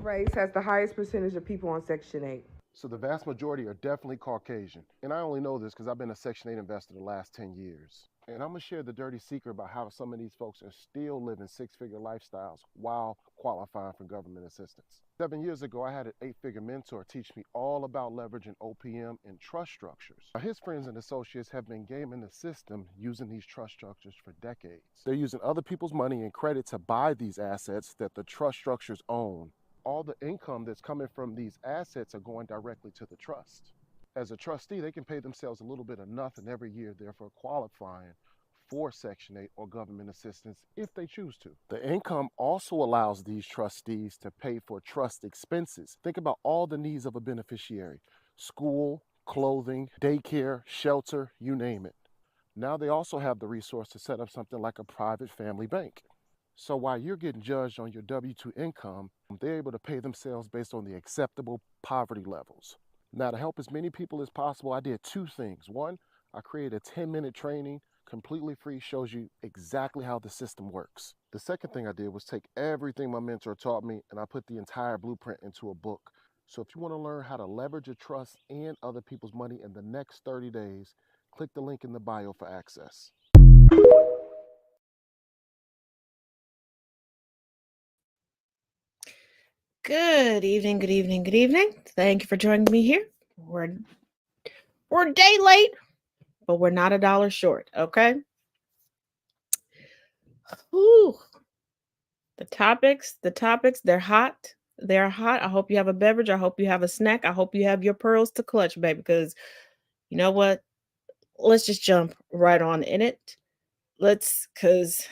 race has the highest percentage of people on Section 8? So the vast majority are definitely Caucasian. And I only know this because I've been a Section 8 investor the last 10 years. And I'm going to share the dirty secret about how some of these folks are still living six-figure lifestyles while qualifying for government assistance. 7 years ago, I had an eight-figure mentor teach me all about leveraging OPM and trust structures. Now, his friends and associates have been gaming the system using these trust structures for decades. They're using other people's money and credit to buy these assets that the trust structures own. All the income that's coming from these assets are going directly to the trust. As a trustee, they can pay themselves a little bit of nothing every year, therefore qualifying for Section 8 or government assistance if they choose to. The income also allows these trustees to pay for trust expenses. Think about all the needs of a beneficiary: school, clothing, daycare, shelter, you name it. Now they also have the resource to set up something like a private family bank. So while you're getting judged on your W-2 income, they're able to pay themselves based on the acceptable poverty levels. Now, to help as many people as possible, I did two things. One, I created a 10-minute training, completely free, shows you exactly how the system works. The second thing I did was take everything my mentor taught me and I put the entire blueprint into a book. So if you want to learn how to leverage your trust and other people's money in the next 30 days, click the link in the bio for access. Good evening, good evening, good evening. Thank you for joining me here. We're a day late, but we're not $1 short, okay? Whew. The topics, they're hot. They're hot. I hope you have a beverage. I hope you have a snack. I hope you have your pearls to clutch, baby, because you know what? Let's just jump right on in it. Because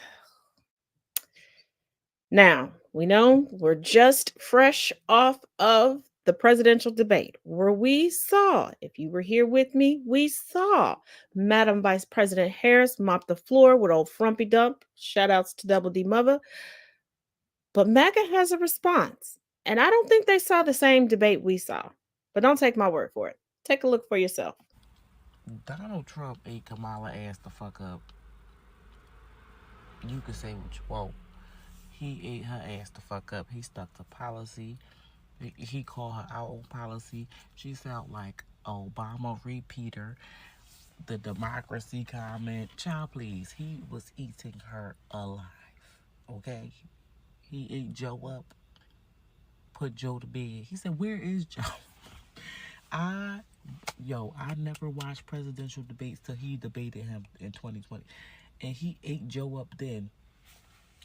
now we know we're just fresh off of the presidential debate where we saw, if you were here with me, we saw Madam Vice President Harris mop the floor with old Frumpy Dump. Shout outs to Double D Mother. But MAGA has a response. And I don't think they saw the same debate we saw. But don't take my word for it. Take a look for yourself. Donald Trump ate Kamala ass the fuck up. You can say what you want. He ate her ass the fuck up. He stuck to policy. He called her out on policy. She felt like Obama repeater. The democracy comment. Child, please. He was eating her alive. Okay? He ate Joe up. Put Joe to bed. He said, "Where is Joe?" I I never watched presidential debates till he debated him in 2020. And he ate Joe up then.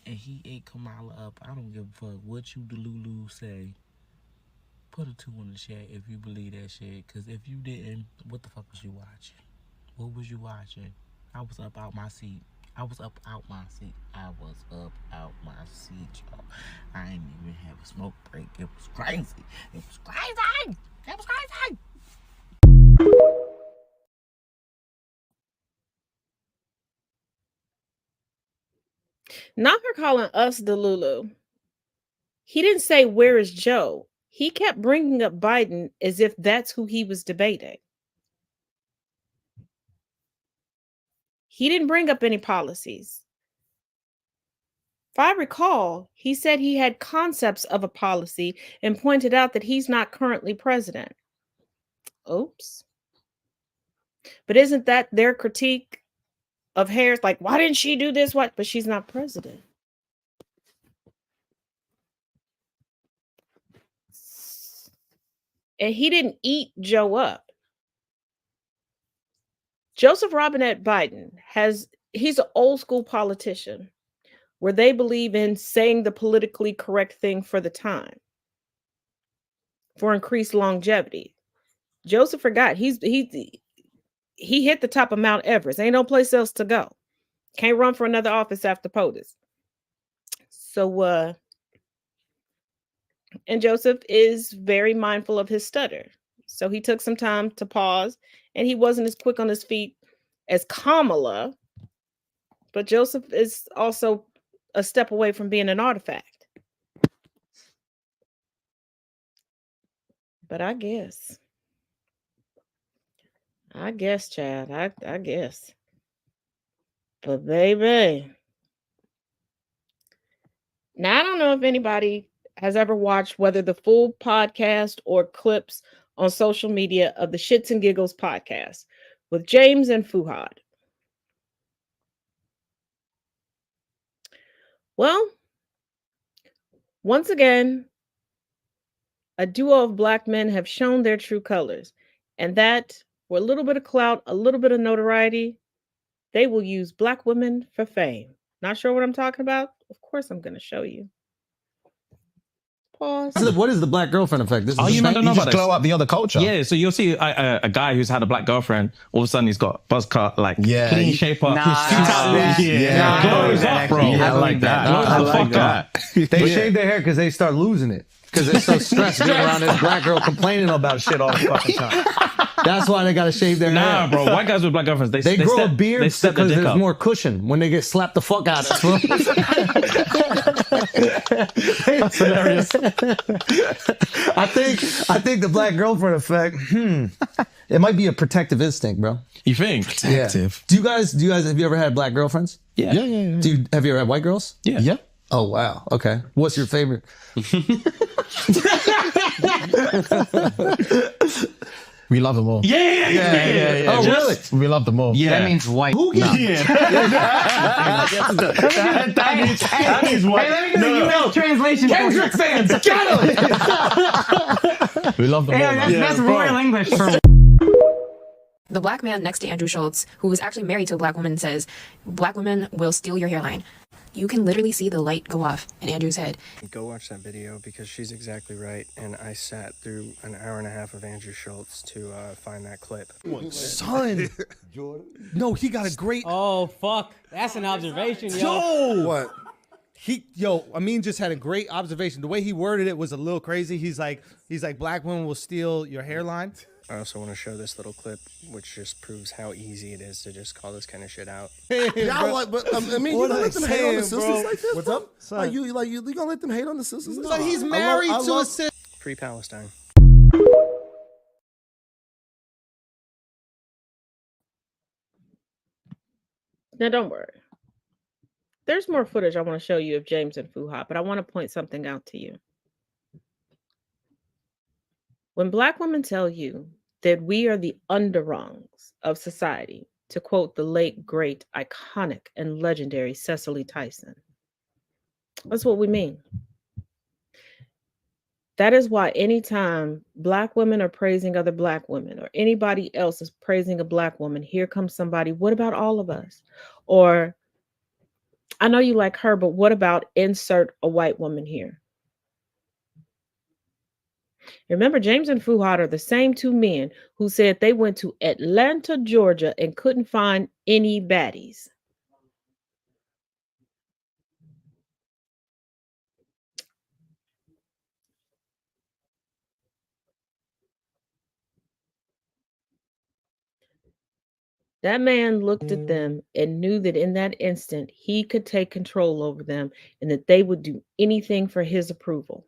And he ate Kamala up. I don't give a fuck what you Delulu say. Put a 2 in the chat if you believe that shit. Because if you didn't, what the fuck was you watching? What was you watching? I was up out my seat. I was up out my seat. I was up out my seat, y'all. I didn't even have a smoke break. It was crazy. It was crazy. It was crazy. Not for calling us the Lulu. He didn't say, "Where is Joe?" He kept bringing up Biden as if that's who he was debating. He didn't bring up any policies. If I recall, he said he had concepts of a policy and pointed out that he's not currently president. Oops. But isn't that their critique of Harris? Like, why didn't she do this? What? But she's not president. And he didn't eat Joe up. Joseph Robinette Biden he's an old school politician where they believe in saying the politically correct thing for the time for increased longevity. Joseph forgot he hit the top of Mount Everest. Ain't no place else to go. Can't run for another office after POTUS. So and Joseph is very mindful of his stutter. So he took some time to pause and he wasn't as quick on his feet as Kamala, but Joseph is also a step away from being an artifact. But I guess, Chad, I guess. But baby, now I don't know if anybody has ever watched whether the full podcast or clips on social media of the Shits and Giggles podcast with James and Fuhad. Well, once again, a duo of black men have shown their true colors, and that for a little bit of clout, a little bit of notoriety, they will use black women for fame. Not sure what I'm talking about? Of course I'm going to show you. Pause. What is the black girlfriend effect? This is you thing? don't know You about just this? glow up the other culture. Yeah, so you'll see a guy who's had a black girlfriend, all of a sudden he's got buzz cut, like clean shape up. Glows up, bro. Yeah, I like that. I like that. They shave their hair because they start losing it. Because they're so stressed being around this black girl complaining about shit all the fucking time. That's why they got to shave their hair. Nah, bro. White guys with black girlfriends, They grow a beard they step because their dick there's up. more cushion when they get slapped the fuck out of. That's hilarious. I think the black girlfriend effect. It might be a protective instinct, bro. You think? Protective. Do you guys have you ever had black girlfriends? Yeah. Yeah. Have you ever had white girls? Yeah. Yeah. Oh wow. Okay. What's your favorite? We love them all. Yeah. Oh really? We love them all. Yeah. That means white. Who gets That is what. Hey, let me do the email translation. Kendrick fans? Get him! We love them all. Yeah, that's royal English for. The black man next to Andrew Schultz, who was actually married to a black woman, says, "Black women will steal your hairline." You can literally see the light go off in Andrew's head. Go watch that video because she's exactly right. And I sat through an hour and a half of Andrew Schultz to find that clip. Son, no, he got a great. Oh fuck, that's an observation, yo. Yo, what? Amin just had a great observation. The way he worded it was a little crazy. He's like, black women will steal your hairline. I also want to show this little clip, which just proves how easy it is to just call this kind of shit out. Y'all like, but I mean, you gonna let them hate on the sisters like this? What's up? Like you gonna let them hate on the sisters? But he's married to a sister. Free Palestine. Now, don't worry. There's more footage I want to show you of James and Fuhad, but I want to point something out to you. When black women tell you that we are the underrungs of society, to quote the late, great, iconic, and legendary Cecily Tyson, that's what we mean. That is why anytime black women are praising other black women or anybody else is praising a black woman, here comes somebody, what about all of us? Or, I know you like her, but what about insert a white woman here? Remember, James and Fuhad are the same two men who said they went to Atlanta, Georgia, and couldn't find any baddies. That man looked at them and knew that in that instant he could take control over them and that they would do anything for his approval.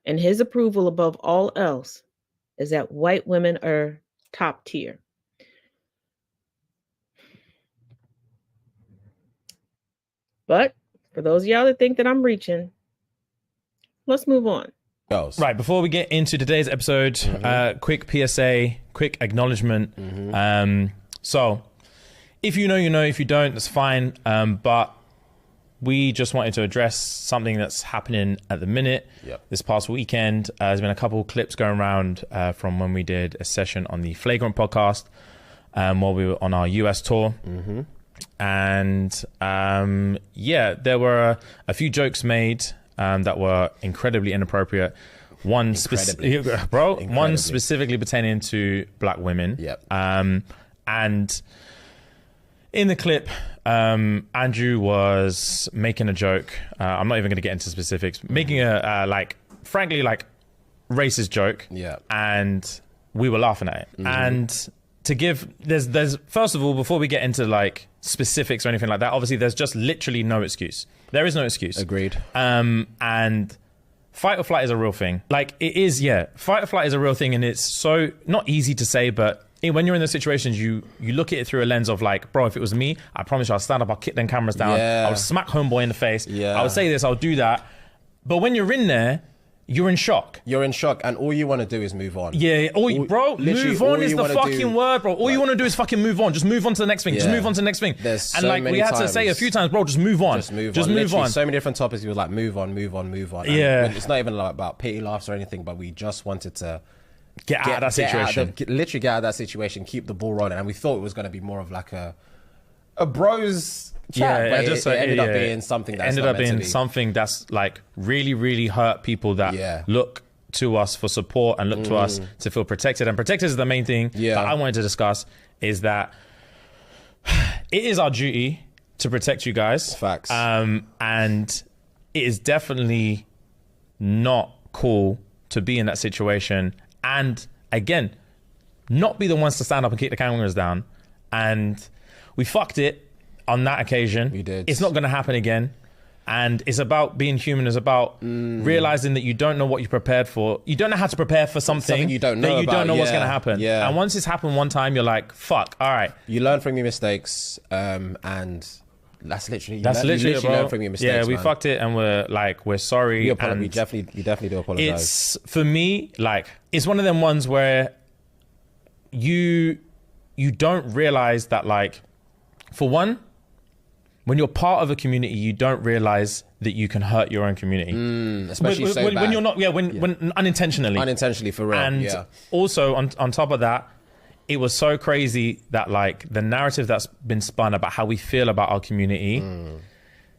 And his approval above all else is that white women are top tier. But for those of y'all that think that I'm reaching, let's move on. Right, before we get into today's episode, quick PSA, quick acknowledgement. So, if you know, you know. If you don't, that's fine. But we just wanted to address something that's happening at the minute. This past weekend, there's been a couple of clips going around from when we did a session on the Flagrant podcast while we were on our US tour. And yeah, there were a few jokes made that were incredibly inappropriate. One specifically pertaining to black women. And in the clip, Andrew was making a joke. I'm not even going to get into specifics. Making a frankly racist joke. And we were laughing at it. And to give, there's first of all, before we get into like specifics or anything like that, obviously there's just literally no excuse. There is no excuse. Agreed. And fight or flight is a real thing. Like it is, yeah. Fight or flight is a real thing, and it's so not easy to say, but when you're in those situations, you look at it through a lens of like, bro, if it was me, I promise you I'll stand up, I'll kick them cameras down, Yeah. I'll smack homeboy in the face, Yeah. I would say this, I'll do that. But when you're in there, you're in shock. You're in shock, and all you want to do is move on. Yeah, bro, move on is the fucking word, bro. All you want to do is fucking move on. Just move on to the next thing. Just move on to the next thing. There's and so like many we had to times. say a few times, bro, just move on. Just move just on. move Literally, on. so many different topics. We were like, move on, move on, move on. And Yeah. it's not even like about pity laughs or anything, but we just wanted to get out of that situation. Literally get out of that situation, keep the ball rolling. And we thought it was going to be more of like a bros chat, but it ended up being something that's ended not up meant to being be. something that's like really, really hurt people that look to us for support and look to us to feel protected. And protected is the main thing that I wanted to discuss, is that it is our duty to protect you guys. Facts. And it is definitely not cool to be in that situation. And again, not be the ones to stand up and kick the cameras down. And we fucked it on that occasion. We did. It's not going to happen again. And it's about being human. It's about realizing that you don't know what you're prepared for. You don't know how to prepare for something you don't know that you about. don't know what's Yeah. going to happen. Yeah. And once it's happened one time, you're like, fuck, all right. You learn from your mistakes, and that's literally That's you literally, literally bro. learn from your mistakes. Yeah, we man. fucked it, and we're sorry. We and definitely do apologize. it's, for me, like, it's one of them ones where you don't realize that, like, for one, when you're part of a community, you don't realize that you can hurt your own community. Especially when you're not, when unintentionally. Unintentionally, for real. And yeah. also on top of that, it was so crazy that like the narrative that's been spun about how we feel about our community,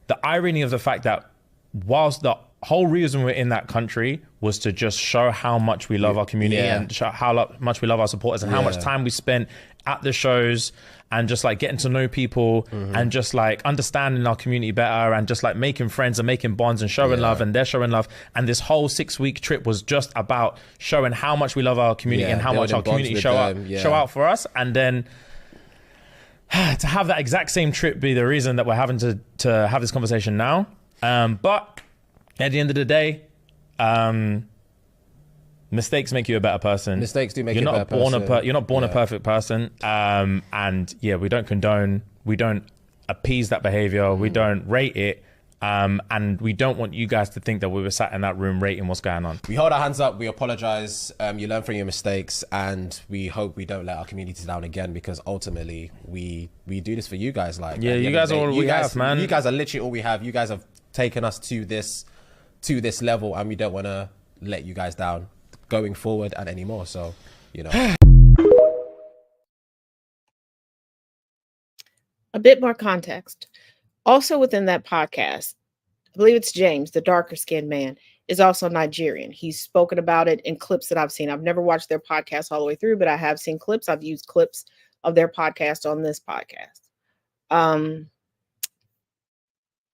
the irony of the fact that whilst the whole reason we're in that country was to just show how much we love our community and show how much we love our supporters and how much time we spent at the shows and just like getting to know people and just like understanding our community better and just like making friends and making bonds and showing love, and they're showing love. And this whole 6-week trip was just about showing how much we love our community and how much our community show out for us. And then to have that exact same trip be the reason that we're having to have this conversation now. But at the end of the day, mistakes make you a better person. Mistakes do make you a better person. You're not born a perfect person. And yeah, we don't condone, we don't appease that behavior, we don't rate it. And we don't want you guys to think that we were sat in that room rating what's going on. We hold our hands up, we apologize, you learn from your mistakes, and we hope we don't let our community down again, because ultimately we do this for you guys. Like, yeah, you guys are all we have, man. You guys are literally all we have. You guys have taken us to this level, and we don't want to let you guys down going forward and anymore. So, you know. A bit more context. Also within that podcast, I believe it's James, the darker skinned man, is also Nigerian. He's spoken about it in clips that I've seen. I've never watched their podcast all the way through, but I have seen clips. I've used clips of their podcast on this podcast.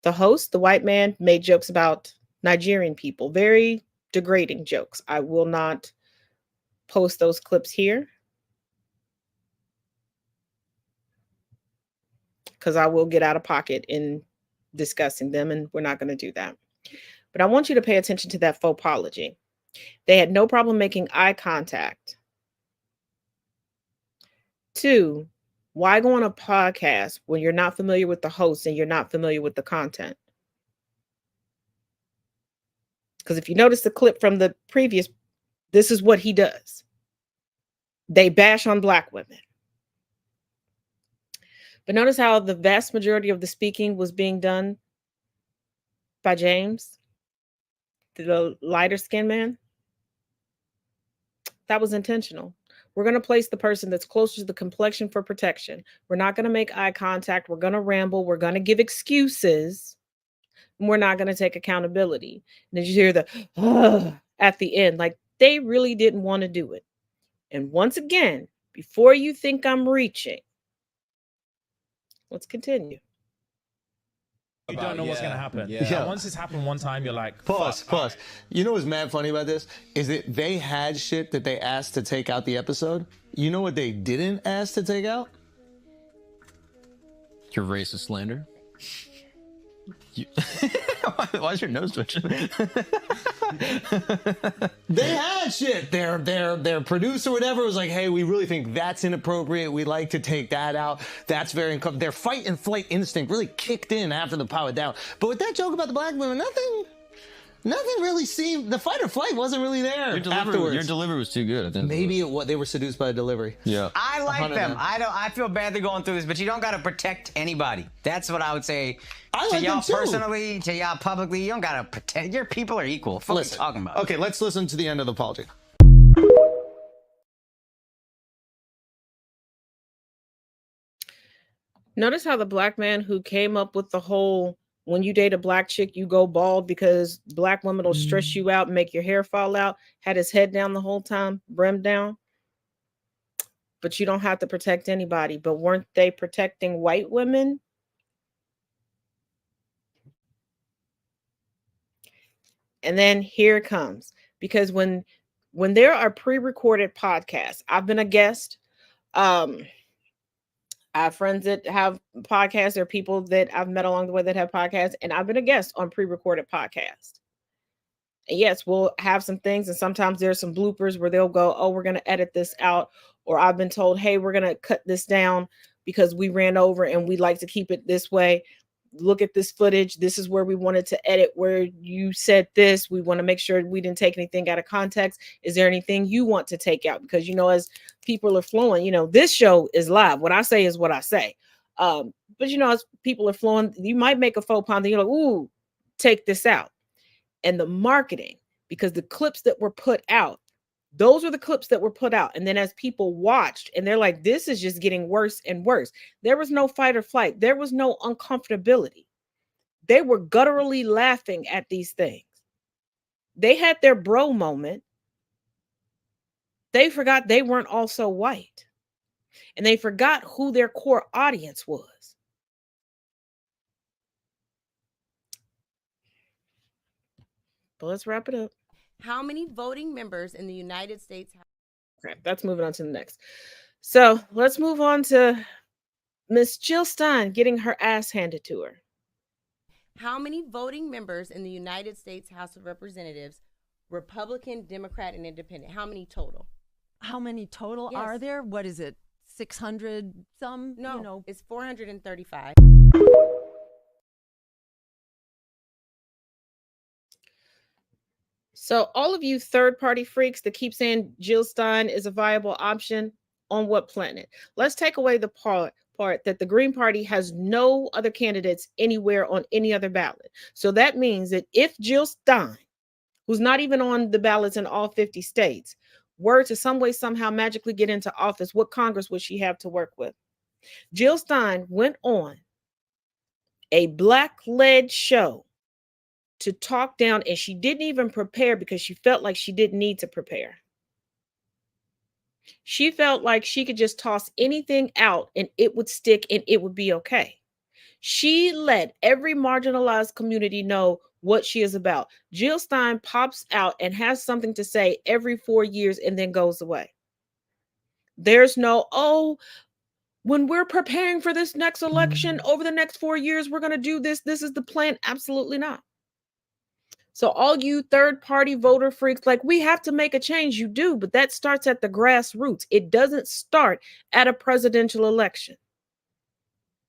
The host, the white man, made jokes about Nigerian people, very degrading jokes. I will not post those clips here because I will get out of pocket in discussing them, and we're not going to do that. But I want you to pay attention to that faux apology. They had no problem making eye contact. 2, why go on a podcast when you're not familiar with the host and you're not familiar with the content? Because if you notice the clip from the previous, this is what he does. They bash on Black women. But notice how the vast majority of the speaking was being done by James, the lighter skinned man. That was intentional. We're going to place the person that's closer to the complexion for protection. We're not going to make eye contact. We're going to ramble. We're going to give excuses. And we're not going to take accountability. And then you hear the at the end, like they really didn't want to do it. And once again, before you think I'm reaching, let's continue. You don't know what's going to happen. Yeah. Once it's happened one time, you're like, Pause. You know what's mad funny about this? Is that they had shit that they asked to take out the episode. You know what they didn't ask to take out? Your racist slander. Why's your nose twitching? They had shit. Their producer, or whatever, was like, "Hey, we really think that's inappropriate. We'd like to take that out. That's very uncomfortable." Their fight and flight instinct really kicked in after the power down. But with that joke about the black women, nothing really seemed. The fight or flight wasn't really there. Your delivery was too good. I think Maybe they were seduced by the delivery. Yeah. I like them. I feel bad they're going through this, but you don't gotta protect anybody. That's what I would say. I to like y'all them too. personally, to y'all publicly, you don't gotta protect. Your people are equal. What are you talking about? Okay, let's listen to the end of the apology. Notice how the black man who came up with the whole when you date a black chick, you go bald because black women will stress you out and make your hair fall out, had his head down the whole time, brimmed down. But you don't have to protect anybody. But weren't they protecting white women? And then here it comes. Because when there are pre-recorded podcasts, I've been a guest. I have friends that have podcasts. There are people that I've met along the way that have podcasts, and I've been a guest on pre-recorded podcasts. And yes, we'll have some things, and sometimes there's some bloopers where they'll go, "Oh, we're going to edit this out," or I've been told, "Hey, we're going to cut this down because we ran over and we'd like to keep it this way. Look at this footage. This is where we wanted to edit where you said this. We want to make sure we didn't take anything out of context. Is there anything you want to take out?" Because, as people are flowing, this show is live. What I say is what I say. But, as people are flowing, you might make a faux pas and you're like, "Ooh, take this out." And the marketing, because the clips that were put out, those were the clips that were put out. And then as people watched and they're like, this is just getting worse and worse. There was no fight or flight. There was no uncomfortability. They were gutturally laughing at these things. They had their bro moment. They forgot they weren't also white. And they forgot who their core audience was. But let's wrap it up. How many voting members in the United States have? Okay, that's moving on to the next. So let's move on to Miss Jill Stein getting her ass handed to her. How many voting members in the United States House of Representatives, Republican, Democrat, and Independent? How many total? How many total Yes. are there? What is it? 600 some? No, it's 435. So all of you third-party freaks that keep saying Jill Stein is a viable option, on what planet? Let's take away the part that the Green Party has no other candidates anywhere on any other ballot. So that means that if Jill Stein, who's not even on the ballots in all 50 states, were to some way somehow magically get into office, what Congress would she have to work with? Jill Stein went on a Black-led show to talk down, and she didn't even prepare because she felt like she didn't need to prepare. She felt like she could just toss anything out and it would stick and it would be okay. She let every marginalized community know what she is about. Jill Stein pops out and has something to say every 4 years and then goes away. There's no, "Oh, when we're preparing for this next election over the next 4 years, we're going to do this. This is the plan." Absolutely not. So all you third-party voter freaks, like, we have to make a change. You do, but that starts at the grassroots. It doesn't start at a presidential election.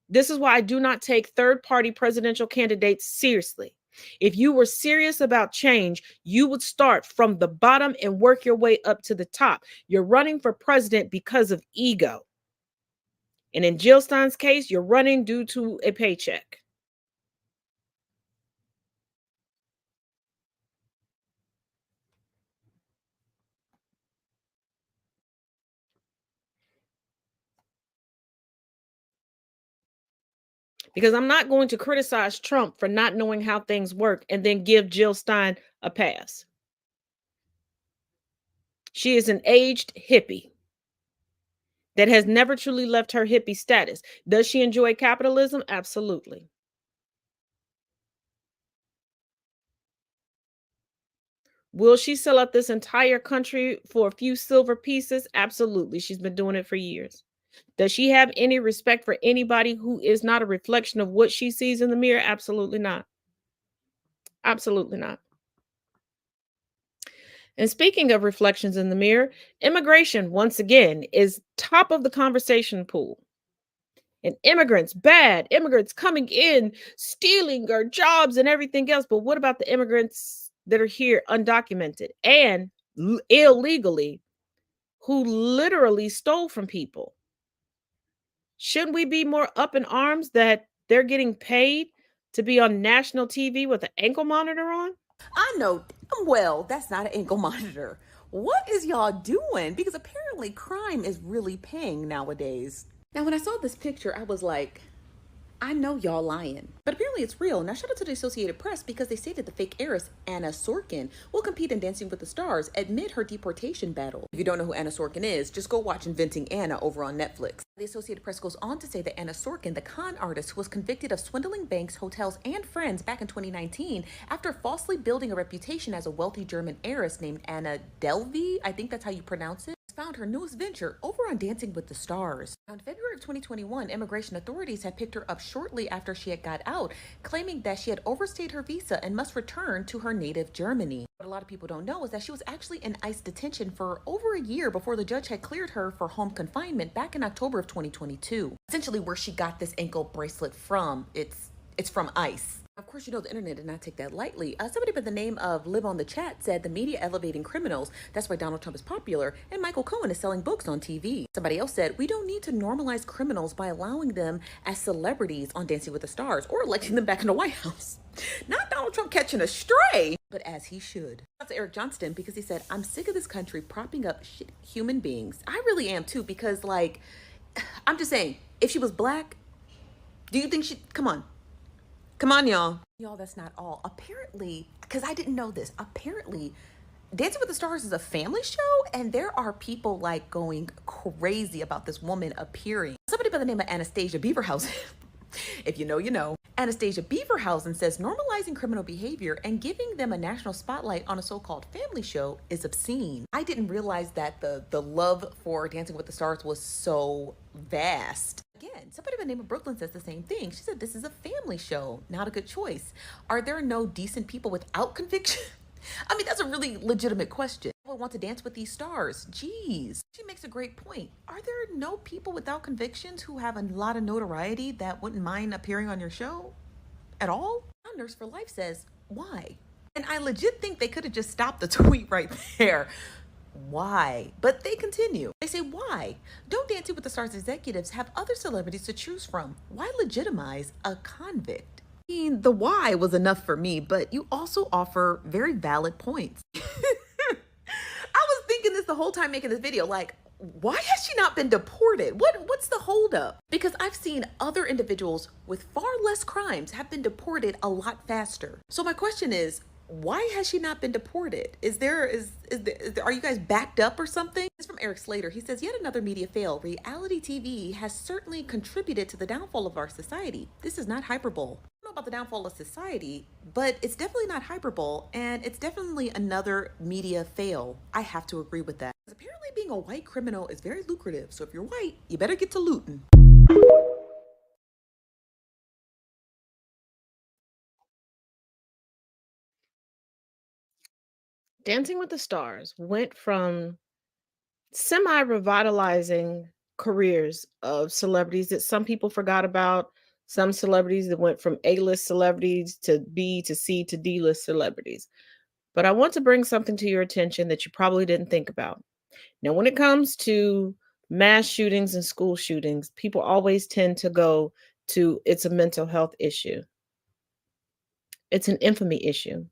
This is why I do not take third-party presidential candidates seriously. If you were serious about change, you would start from the bottom and work your way up to the top. You're running for president because of ego. And in Jill Stein's case, you're running due to a paycheck. Because I'm not going to criticize Trump for not knowing how things work and then give Jill Stein a pass. She is an aged hippie that has never truly left her hippie status. Does she enjoy capitalism? Absolutely. Will she sell out this entire country for a few silver pieces? Absolutely. She's been doing it for years. Does she have any respect for anybody who is not a reflection of what she sees in the mirror? Absolutely not. Absolutely not. And speaking of reflections in the mirror, immigration, once again, is top of the conversation pool. And immigrants, bad immigrants coming in, stealing our jobs and everything else. But what about the immigrants that are here undocumented and illegally, who literally stole from people? Shouldn't we be more up in arms that they're getting paid to be on national TV with an ankle monitor on? I know damn well that's not an ankle monitor. What is y'all doing? Because apparently crime is really paying nowadays. Now, when I saw this picture, I was like, I know y'all lying. But apparently it's real. Now, shout out to the Associated Press because they stated the fake heiress, Anna Sorkin, will compete in Dancing with the Stars amid her deportation battle. If you don't know who Anna Sorkin is, just go watch Inventing Anna over on Netflix. The Associated Press goes on to say that Anna Sorkin, the con artist who was convicted of swindling banks, hotels, and friends back in 2019 after falsely building a reputation as a wealthy German heiress named Anna Delvey, I think that's how you pronounce it, found her newest venture over on Dancing with the Stars. Now, in February of 2021, immigration authorities had picked her up shortly after she had got out, claiming that she had overstayed her visa and must return to her native Germany. What a lot of people don't know is that she was actually in ICE detention for over a year before the judge had cleared her for home confinement back in October of 2022. Essentially, where she got this ankle bracelet from, it's from ICE. Of course, you know the internet did not take that lightly. Somebody by the name of Live on the Chat said the media elevating criminals, that's why Donald Trump is popular, and Michael Cohen is selling books on TV. Somebody else said, we don't need to normalize criminals by allowing them as celebrities on Dancing with the Stars or electing them back in the White House. Not Donald Trump catching a stray, but as he should. That's Eric Johnston because he said, I'm sick of this country propping up shit human beings. I really am too because, like, I'm just saying, if she was black, do you think she, come on, y'all. Y'all, that's not all. Apparently, because I didn't know this, apparently Dancing with the Stars is a family show, and there are people like going crazy about this woman appearing. Somebody by the name of Anastasia Beaverhausen, if you know, you know. Anastasia Beaverhausen says normalizing criminal behavior and giving them a national spotlight on a so-called family show is obscene. I didn't realize that the love for Dancing with the Stars was so vast. Again, somebody by the name of Brooklyn says the same thing. She said, this is a family show, not a good choice. Are there no decent people without conviction? I mean, that's a really legitimate question. I want to dance with these stars. Jeez. She makes a great point. Are there no people without convictions who have a lot of notoriety that wouldn't mind appearing on your show at all? Nurse for Life says, why? And I legit think they could have just stopped the tweet right there. Why? But they continue. They say, why? Don't Dancing with the Stars executives have other celebrities to choose from? Why legitimize a convict? I mean, the why was enough for me, but you also offer very valid points. I was thinking this the whole time making this video, like, why has she not been deported? What's the holdup? Because I've seen other individuals with far less crimes have been deported a lot faster. So my question is, why has she not been deported? Are you guys backed up or something? This is from Eric Slater. He says, yet another media fail. Reality TV has certainly contributed to the downfall of our society. This is not hyperbole. I don't know about the downfall of society, but it's definitely not hyperbole, and it's definitely another media fail. I have to agree with that. Apparently being a white criminal is very lucrative, so if you're white, you better get to looting. Dancing with the Stars went from semi-revitalizing careers of celebrities that some people forgot about, some celebrities that went from A-list celebrities to B to C to D-list celebrities. But I want to bring something to your attention that you probably didn't think about. Now, when it comes to mass shootings and school shootings, people always tend to go to it's a mental health issue. It's an infamy issue.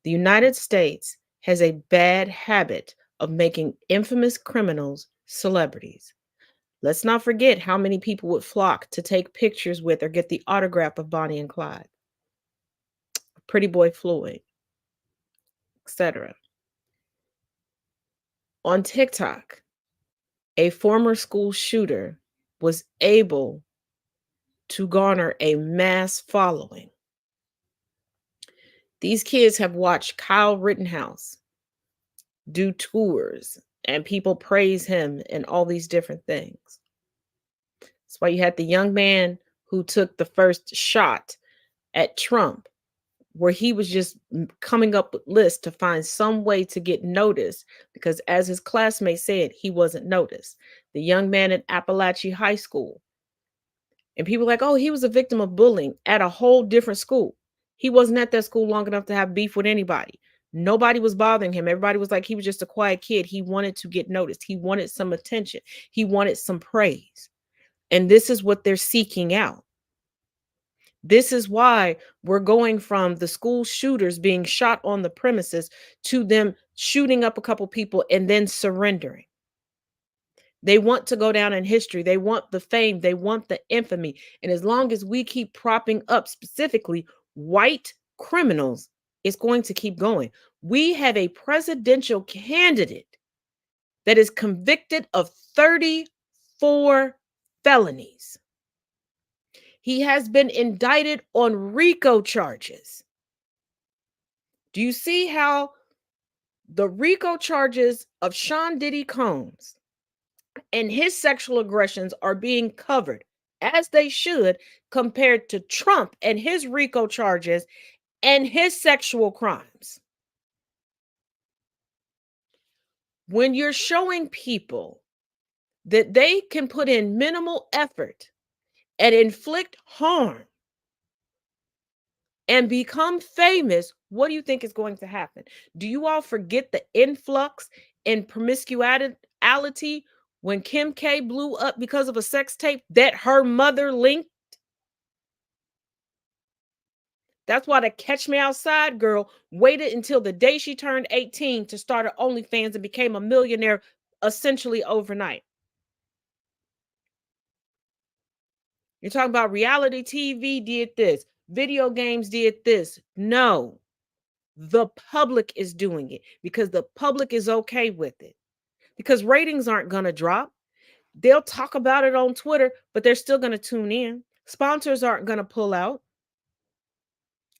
The United States has a bad habit of making infamous criminals celebrities. Let's not forget how many people would flock to take pictures with or get the autograph of Bonnie and Clyde, Pretty Boy Floyd, etc. On TikTok, a former school shooter was able to garner a mass following. These kids have watched Kyle Rittenhouse do tours and people praise him and all these different things. That's why you had the young man who took the first shot at Trump, where he was just coming up with lists to find some way to get noticed, because as his classmates said, he wasn't noticed. The young man at Appalachian High School. And people were like, oh, he was a victim of bullying at a whole different school. He wasn't at that school long enough to have beef with anybody. Nobody was bothering him. Everybody was like, he was just a quiet kid. He wanted to get noticed. He wanted some attention. He wanted some praise. And this is what they're seeking out. This is why we're going from the school shooters being shot on the premises to them shooting up a couple people and then surrendering. They want to go down in history. They want the fame. They want the infamy. And as long as we keep propping up specifically white criminals, it's going to keep going. We have a presidential candidate that is convicted of 34 felonies. He has been indicted on RICO charges. Do you see how the RICO charges of Sean Diddy Combs and his sexual aggressions are being covered, as they should, compared to Trump and his RICO charges and his sexual crimes? When you're showing people that they can put in minimal effort and inflict harm and become famous, what do you think is going to happen? Do you all forget the influx in promiscuity when Kim K blew up because of a sex tape that her mother linked? That's why the Catch Me Outside girl waited until the day she turned 18 to start her OnlyFans and became a millionaire essentially overnight. You're talking about reality TV did this, video games did this. No, the public is doing it because the public is okay with it, because ratings aren't going to drop. They'll talk about it on Twitter, but they're still going to tune in. Sponsors aren't going to pull out.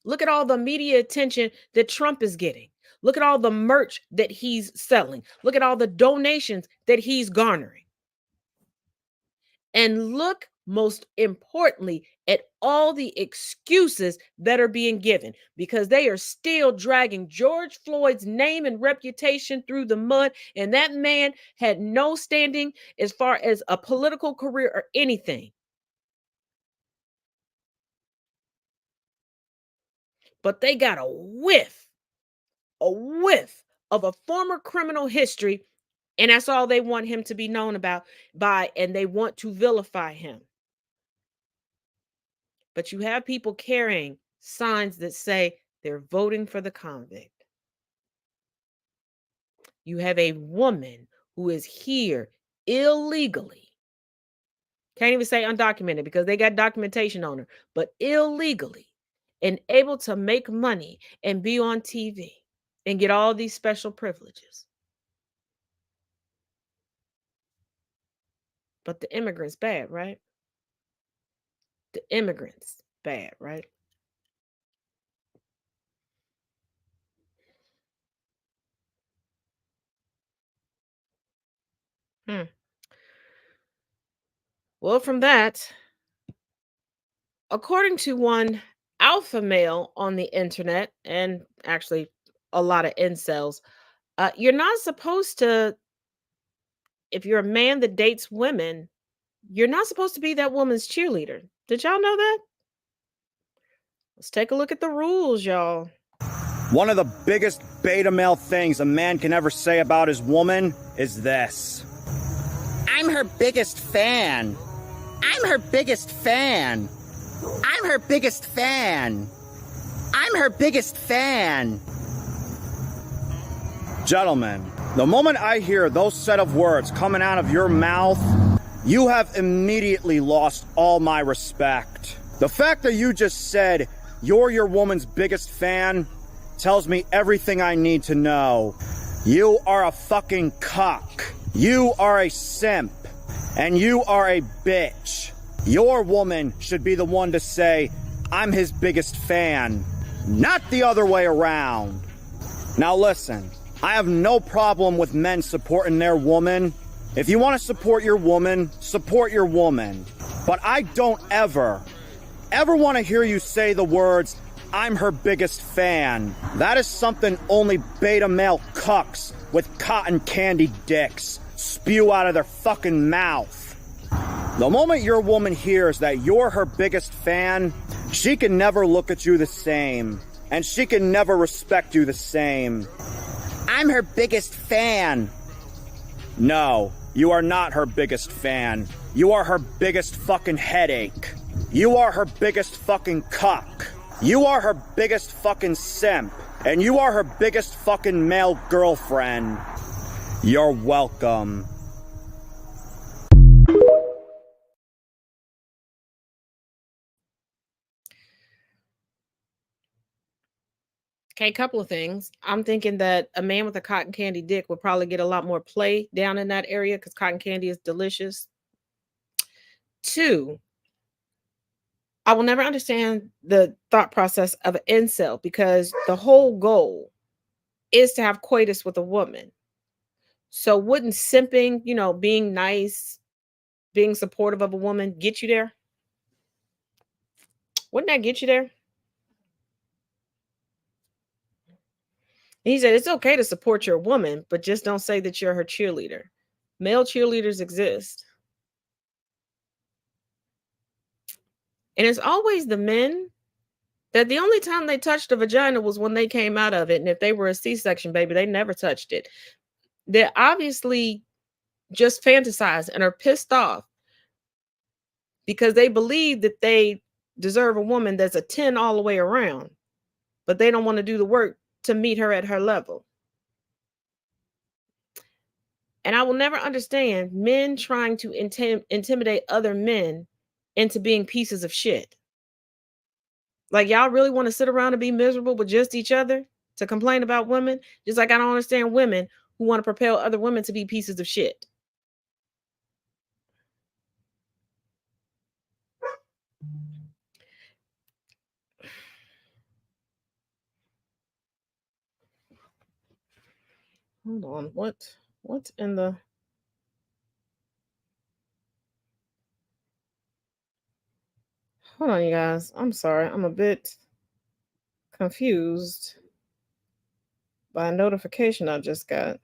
Look at all the media attention that Trump is getting. Look at all the merch that he's selling. Look at all the donations that he's garnering. And look, most importantly, at all the excuses that are being given, because they are still dragging George Floyd's name and reputation through the mud. And that man had no standing as far as a political career or anything. But they got a whiff of a former criminal history, and that's all they want him to be known by, and they want to vilify him. But you have people carrying signs that say they're voting for the convict. You have a woman who is here illegally. Can't even say undocumented because they got documentation on her, but illegally, and able to make money and be on TV and get all these special privileges. But the immigrants bad, right? The immigrants bad, right? Well, from that, according to one alpha male on the internet, and actually a lot of incels, you're not supposed to, if you're a man that dates women, you're not supposed to be that woman's cheerleader. Did y'all know that? Let's take a look at the rules, y'all. One of the biggest beta male things a man can ever say about his woman is this: I'm her biggest fan. I'm her biggest fan. I'm her biggest fan. I'm her biggest fan. Gentlemen, the moment I hear those set of words coming out of your mouth, you have immediately lost all my respect. The fact that you just said you're your woman's biggest fan tells me everything I need to know. You are a fucking cuck. You are a simp. And you are a bitch. Your woman should be the one to say, I'm his biggest fan, not the other way around. Now listen, I have no problem with men supporting their woman. If you want to support your woman, support your woman. But I don't ever want to hear you say the words, I'm her biggest fan. That is something only beta male cucks with cotton candy dicks spew out of their fucking mouth. The moment your woman hears that you're her biggest fan, she can never look at you the same, and she can never respect you the same. I'm her biggest fan. No, you are not her biggest fan. You are her biggest fucking headache. You are her biggest fucking cuck. You are her biggest fucking simp. And you are her biggest fucking male girlfriend. You're welcome. Okay, couple of things. I'm thinking that a man with a cotton candy dick would probably get a lot more play down in that area because cotton candy is delicious. 2, I will never understand the thought process of an incel because the whole goal is to have coitus with a woman. So wouldn't simping, being nice, being supportive of a woman get you there? Wouldn't that get you there? He said, it's okay to support your woman, but just don't say that you're her cheerleader. Male cheerleaders exist. And it's always the men that the only time they touched a vagina was when they came out of it. And if they were a C-section baby, they never touched it. They're obviously just fantasize and are pissed off because they believe that they deserve a woman that's a 10 all the way around, but they don't want to do the work to meet her at her level. And I will never understand men trying to intimidate other men into being pieces of shit. Like, y'all really want to sit around and be miserable with just each other to complain about women? Just like I don't understand women who want to propel other women to be pieces of shit. Hold on. What's in the... Hold on, you guys. I'm sorry. I'm a bit confused by a notification I just got.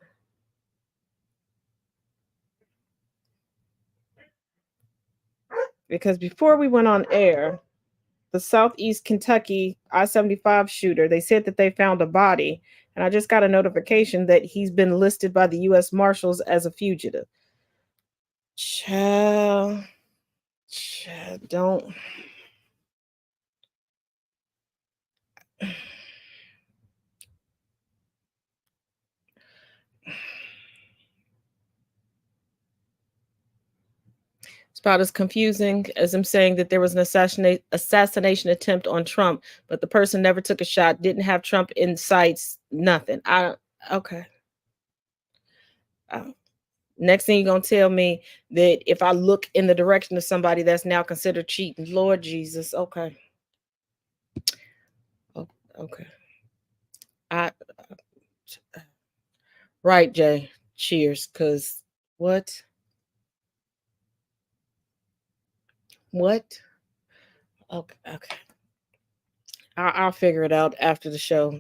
Because before we went on air, the Southeast Kentucky I-75 shooter, they said that they found a body. And I just got a notification that he's been listed by the U.S. Marshals as a fugitive. Child, don't. It's about as confusing as him saying that there was an assassination attempt on Trump, but the person never took a shot, didn't have Trump in sights, nothing. Okay. Next thing you're going to tell me that if I look in the direction of somebody that's now considered cheating, Lord Jesus. Okay. Oh, okay. Right, Jay. Cheers. Because what? Okay. I'll figure it out after the show.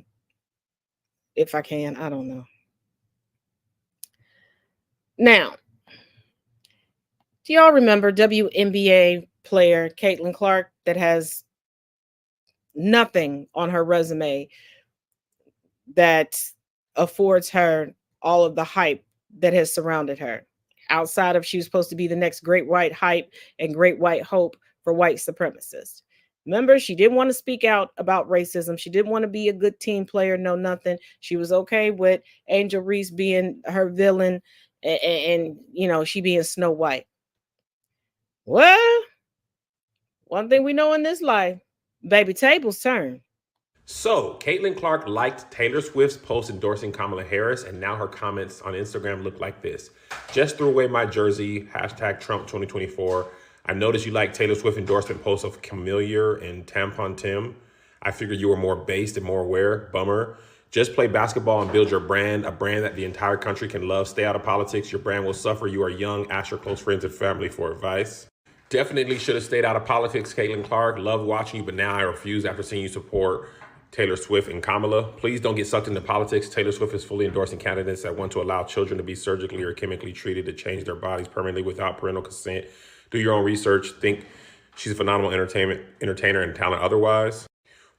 If I can. I don't know. Now, do y'all remember WNBA player Caitlin Clark that has nothing on her resume that affords her all of the hype that has surrounded her? Outside of she was supposed to be the next great white hype and great white hope for white supremacists. Remember, she didn't want to speak out about racism. She didn't want to be a good team player, no nothing. She was okay with Angel Reese being her villain and she being Snow White. Well, one thing we know in this life, baby, tables turn. So, Caitlin Clark liked Taylor Swift's post endorsing Kamala Harris, and now her comments on Instagram look like this. Just threw away my jersey, #Trump 2024. I noticed you liked Taylor Swift endorsement posts of Camille and Tampon Tim. I figured you were more based and more aware. Bummer. Just play basketball and build your brand, a brand that the entire country can love. Stay out of politics. Your brand will suffer. You are young. Ask your close friends and family for advice. Definitely should have stayed out of politics, Caitlin Clark. Love watching you, but now I refuse after seeing you support Taylor Swift and Kamala. Please don't get sucked into politics. Taylor Swift is fully endorsing candidates that want to allow children to be surgically or chemically treated to change their bodies permanently without parental consent. Do your own research. Think she's a phenomenal entertainer and talent otherwise.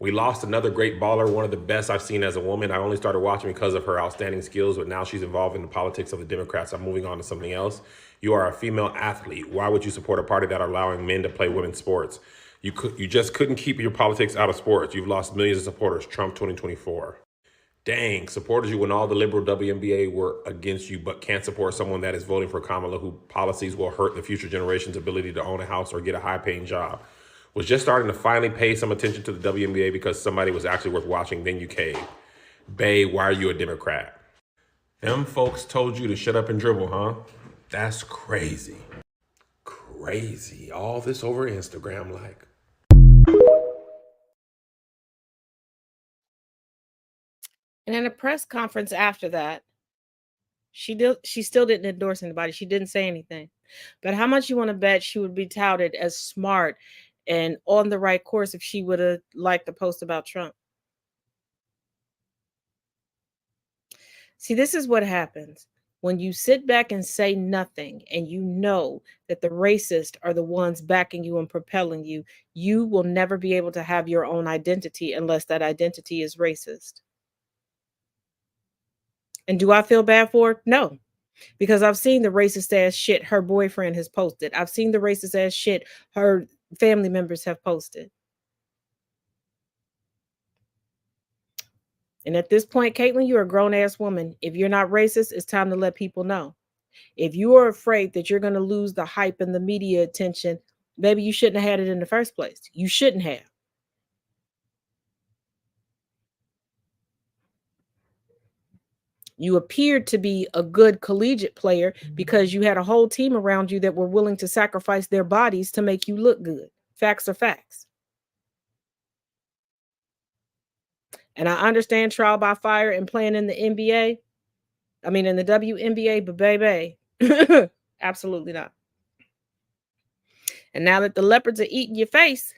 We lost another great baller, one of the best I've seen as a woman. I only started watching because of her outstanding skills, but now she's involved in the politics of the Democrats. I'm moving on to something else. You are a female athlete. Why would you support a party that are allowing men to play women's sports? You just couldn't keep your politics out of sports. You've lost millions of supporters. Trump 2024. Dang, supporters you when all the liberal WNBA were against you, but can't support someone that is voting for Kamala, whose policies will hurt the future generation's ability to own a house or get a high-paying job. Was just starting to finally pay some attention to the WNBA because somebody was actually worth watching, then you caved. Bae, why are you a Democrat? Them folks told you to shut up and dribble, huh? That's crazy. Crazy. All this over Instagram like. And in a press conference after that, she still didn't endorse anybody. She didn't say anything. But how much you want to bet she would be touted as smart and on the right course if she would have liked the post about Trump? See, this is what happens when you sit back and say nothing and you know that the racists are the ones backing you and propelling you. You will never be able to have your own identity unless that identity is racist. And do I feel bad for it? No, because I've seen the racist ass shit her boyfriend has posted. I've seen the racist ass shit her family members have posted. And at this point, Caitlin, you're a grown ass woman. If you're not racist, it's time to let people know. If you are afraid that you're going to lose the hype and the media attention, maybe you shouldn't have had it in the first place. You shouldn't have. You appeared to be a good collegiate player because you had a whole team around you that were willing to sacrifice their bodies to make you look good. Facts are facts. And I understand trial by fire and playing in the NBA. I mean, in the WNBA, but baby, absolutely not. And now that the leopards are eating your face,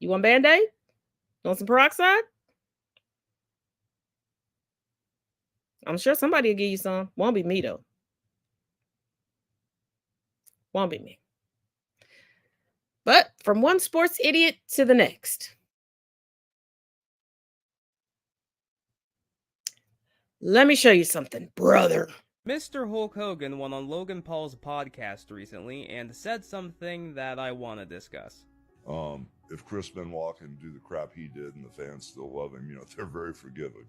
you want Band-Aid? Want some peroxide? I'm sure somebody will give you some. Won't be me, though. Won't be me. But from one sports idiot to the next. Let me show you something, brother. Mr. Hulk Hogan went on Logan Paul's podcast recently and said something that I want to discuss. If Chris Benoit can do the crap he did and the fans still love him, they're very forgiving.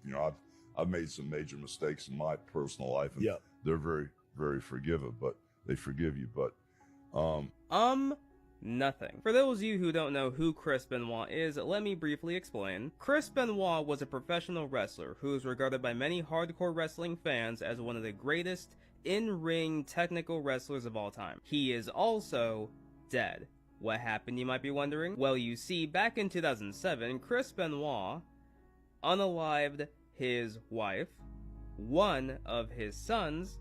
I've made some major mistakes in my personal life, and they're very, very forgiving, but they forgive you. But nothing. For those of you who don't know who Chris Benoit is, let me briefly explain. Chris Benoit was a professional wrestler who is regarded by many hardcore wrestling fans as one of the greatest in-ring technical wrestlers of all time. He is also dead. What happened, you might be wondering? Well, you see, back in 2007, Chris Benoit unalived his wife, one of his sons,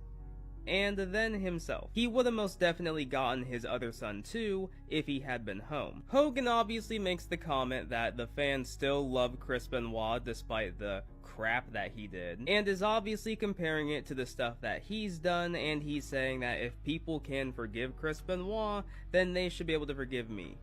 and then himself. He would have most definitely gotten his other son too if he had been home. Hogan obviously makes the comment that the fans still love Chris Benoit despite the crap that he did, and is obviously comparing it to the stuff that he's done, and he's saying that if people can forgive Chris Benoit, then they should be able to forgive me.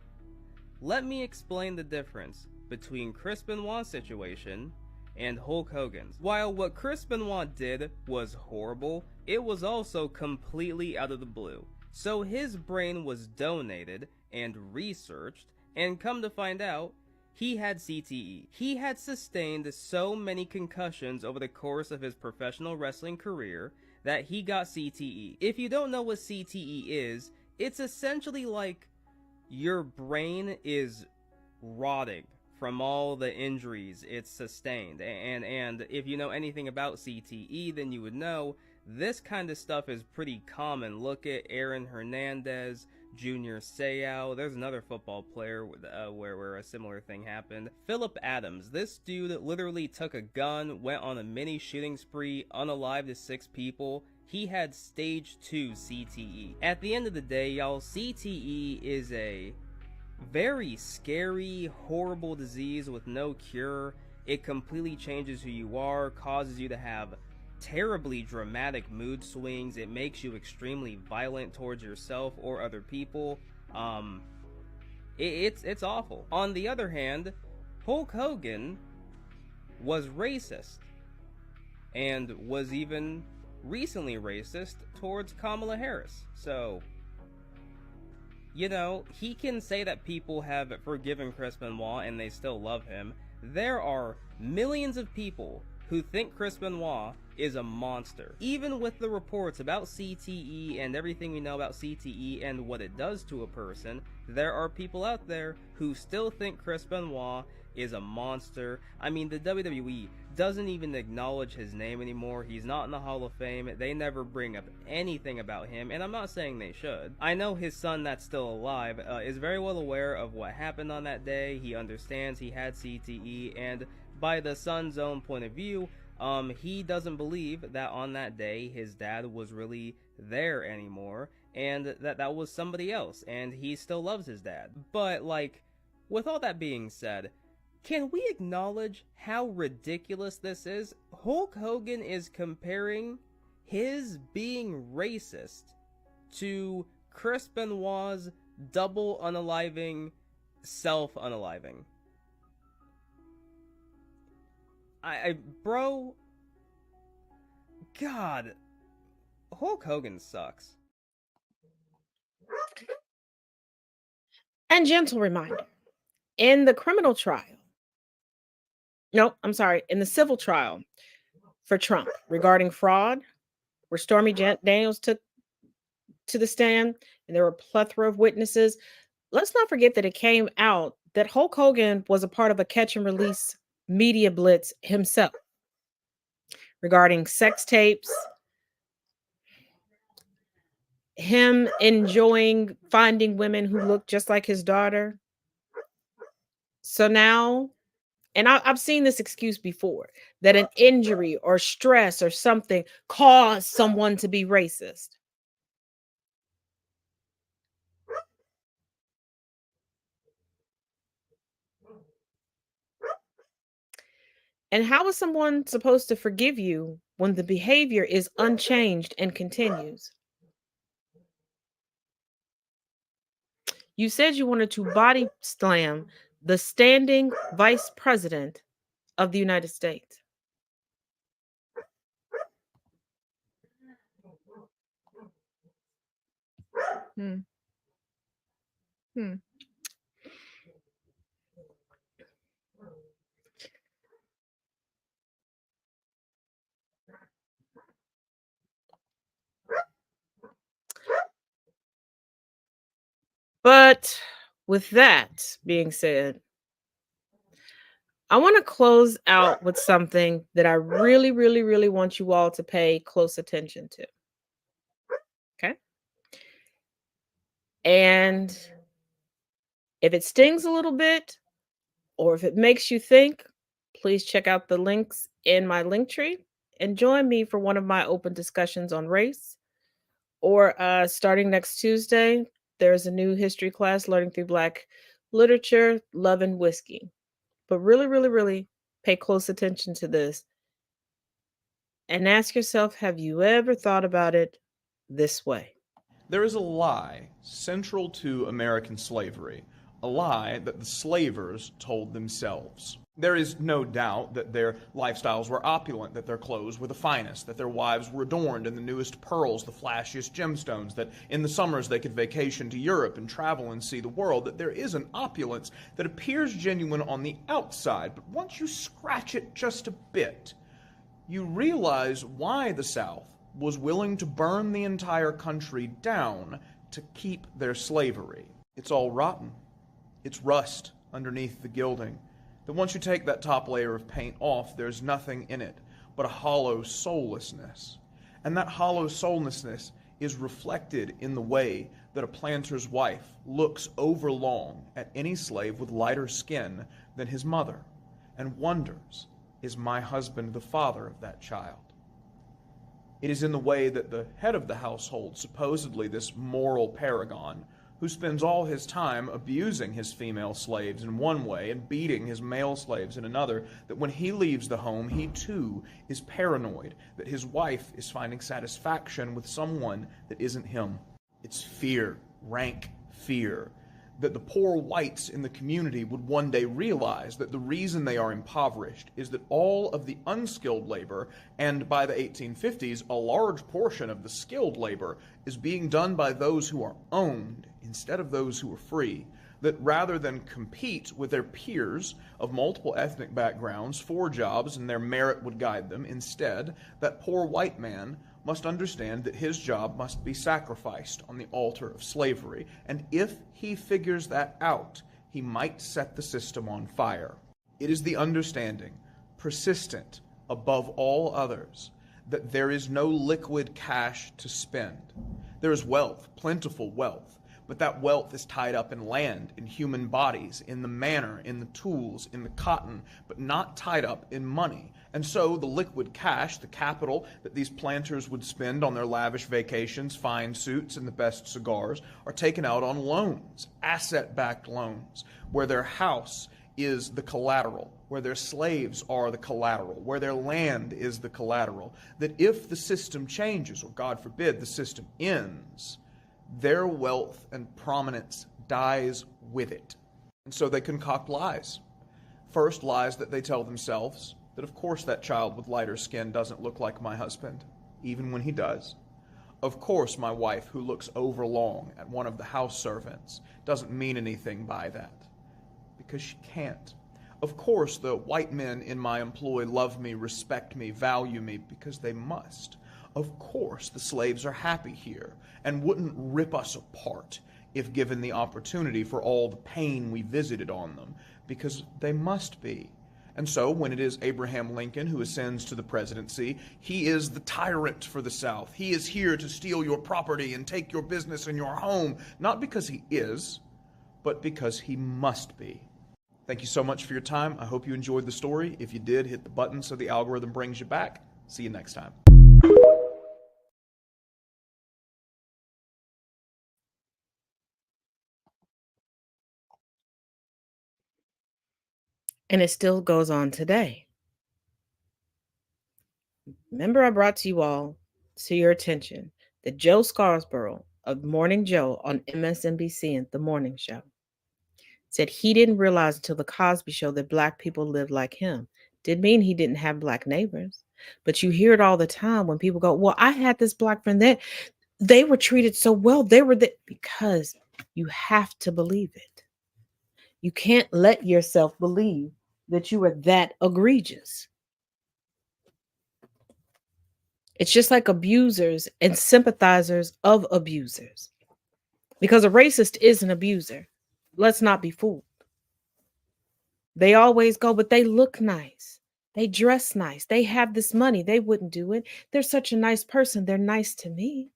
Let me explain the difference between Chris Benoit's situation and Hulk Hogan's. While what Chris Benoit did was horrible, it was also completely out of the blue. So his brain was donated and researched, and come to find out, he had CTE. He had sustained so many concussions over the course of his professional wrestling career that he got CTE. If you don't know what CTE is, it's essentially like your brain is rotting from all the injuries it's sustained. And if you know anything about CTE, then you would know this kind of stuff is pretty common. Look at Aaron Hernandez, Junior Seau. There's another football player where a similar thing happened. Philip Adams. This dude literally took a gun, went on a mini shooting spree, unalived 6 people. he had stage 2 CTE. At the end of the day, y'all, CTE is a very scary, horrible disease with no cure. It completely changes who you are, causes you to have terribly dramatic mood swings. It makes you extremely violent towards yourself or other people. It's awful. On the other hand, Hulk Hogan was racist, and was even recently racist towards Kamala Harris. So, you know, he can say that people have forgiven Chris Benoit and they still love him. There are millions of people who think Chris Benoit is a monster. Even with the reports about CTE and everything we know about CTE and what it does to a person, there are people out there who still think Chris Benoit is a monster. I mean, the WWE doesn't even acknowledge his name anymore. He's not in the Hall of Fame. They never bring up anything about him, and I'm not saying they should. I know his son that's still alive is very well aware of what happened on that day. He understands he had CTE, and by the son's own point of view, he doesn't believe that on that day his dad was really there anymore, and that was somebody else, and he still loves his dad. But, like, with all that being said, can we acknowledge how ridiculous this is? Hulk Hogan is comparing his being racist to Chris Benoit's double unaliving, self-unaliving. Bro, God, Hulk Hogan sucks. And gentle reminder, in the criminal trial, in the civil trial for Trump regarding fraud, where Stormy Daniels took to the stand and there were a plethora of witnesses, let's not forget that it came out that Hulk Hogan was a part of a catch and release media blitz himself regarding sex tapes, him enjoying finding women who looked just like his daughter. So now, and I've seen this excuse before, that an injury or stress or something caused someone to be racist. And how is someone supposed to forgive you when the behavior is unchanged and continues? You said you wanted to body slam the standing vice president of the United States. Hmm. But with that being said, I want to close out with something that I really, really, really want you all to pay close attention to. Okay? And if it stings a little bit, or if it makes you think, please check out the links in my link tree and join me for one of my open discussions on race. Or starting next Tuesday, there's a new history class, Learning Through Black Literature, Love and Whiskey. But really, really, really pay close attention to this and ask yourself, have you ever thought about it this way? There is a lie central to American slavery, a lie that the slavers told themselves. There is no doubt that their lifestyles were opulent, that their clothes were the finest, that their wives were adorned in the newest pearls, the flashiest gemstones, that in the summers they could vacation to Europe and travel and see the world, that there is an opulence that appears genuine on the outside, but once you scratch it just a bit, you realize why the South was willing to burn the entire country down to keep their slavery. It's all rotten. It's rust underneath the gilding. That once you take that top layer of paint off, there's nothing in it but a hollow soullessness. And that hollow soullessness is reflected in the way that a planter's wife looks overlong at any slave with lighter skin than his mother and wonders, is my husband the father of that child? It is in the way that the head of the household, supposedly this moral paragon, who spends all his time abusing his female slaves in one way and beating his male slaves in another, that when he leaves the home, he too is paranoid that his wife is finding satisfaction with someone that isn't him. It's fear, rank fear, that the poor whites in the community would one day realize that the reason they are impoverished is that all of the unskilled labor, and by the 1850s, a large portion of the skilled labor, is being done by those who are owned instead of those who are free. That rather than compete with their peers of multiple ethnic backgrounds for jobs and their merit would guide them, instead, that poor white man must understand that his job must be sacrificed on the altar of slavery, and if he figures that out, he might set the system on fire. It is the understanding, persistent above all others, that there is no liquid cash to spend. There is wealth, plentiful wealth, but that wealth is tied up in land, in human bodies, in the manor, in the tools, in the cotton, but not tied up in money. And so the liquid cash, the capital that these planters would spend on their lavish vacations, fine suits, and the best cigars, are taken out on loans, asset-backed loans, where their house is the collateral, where their slaves are the collateral, where their land is the collateral. That if the system changes, or God forbid, the system ends, their wealth and prominence dies with it. And so they concoct lies. First, lies that they tell themselves, that of course that child with lighter skin doesn't look like my husband, even when he does. Of course my wife, who looks overlong at one of the house servants, doesn't mean anything by that, because she can't. Of course the white men in my employ love me, respect me, value me, because they must. Of course the slaves are happy here and wouldn't rip us apart if given the opportunity for all the pain we visited on them, because they must be. And so when it is Abraham Lincoln who ascends to the presidency, he is the tyrant for the South. He is here to steal your property and take your business and your home, not because he is, but because he must be. Thank you so much for your time. I hope you enjoyed the story. If you did, hit the button so the algorithm brings you back. See you next time. And it still goes on today. Remember, I brought to you all, to your attention, that Joe Scarborough of Morning Joe on MSNBC and The Morning Show said he didn't realize until The Cosby Show that Black people lived like him. Didn't mean he didn't have Black neighbors, but you hear it all the time when people go, well, I had this Black friend that they were treated so well. They were because you have to believe it. You can't let yourself believe that you are that egregious. It's just like abusers and sympathizers of abusers. Because a racist is an abuser. Let's not be fooled. They always go, but they look nice. They dress nice. They have this money. They wouldn't do it. They're such a nice person. They're nice to me.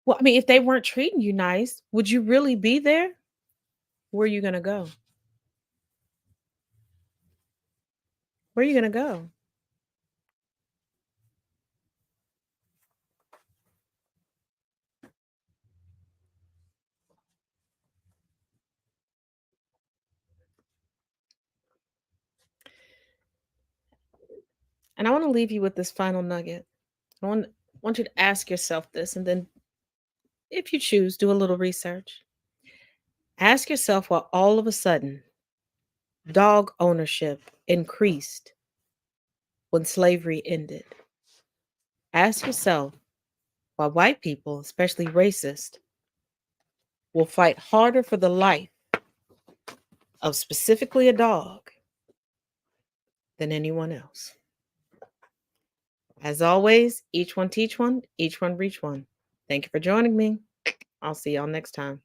Well, I mean, if they weren't treating you nice, would you really be there? Where are you going to go? Where are you going to go? And I want to leave you with this final nugget. I want you to ask yourself this, and then if you choose, do a little research. Ask yourself why all of a sudden dog ownership increased when slavery ended. Ask yourself why white people, especially racist, will fight harder for the life of specifically a dog than anyone else. As always, each one teach one, each one reach one. Thank you for joining me. I'll see y'all next time.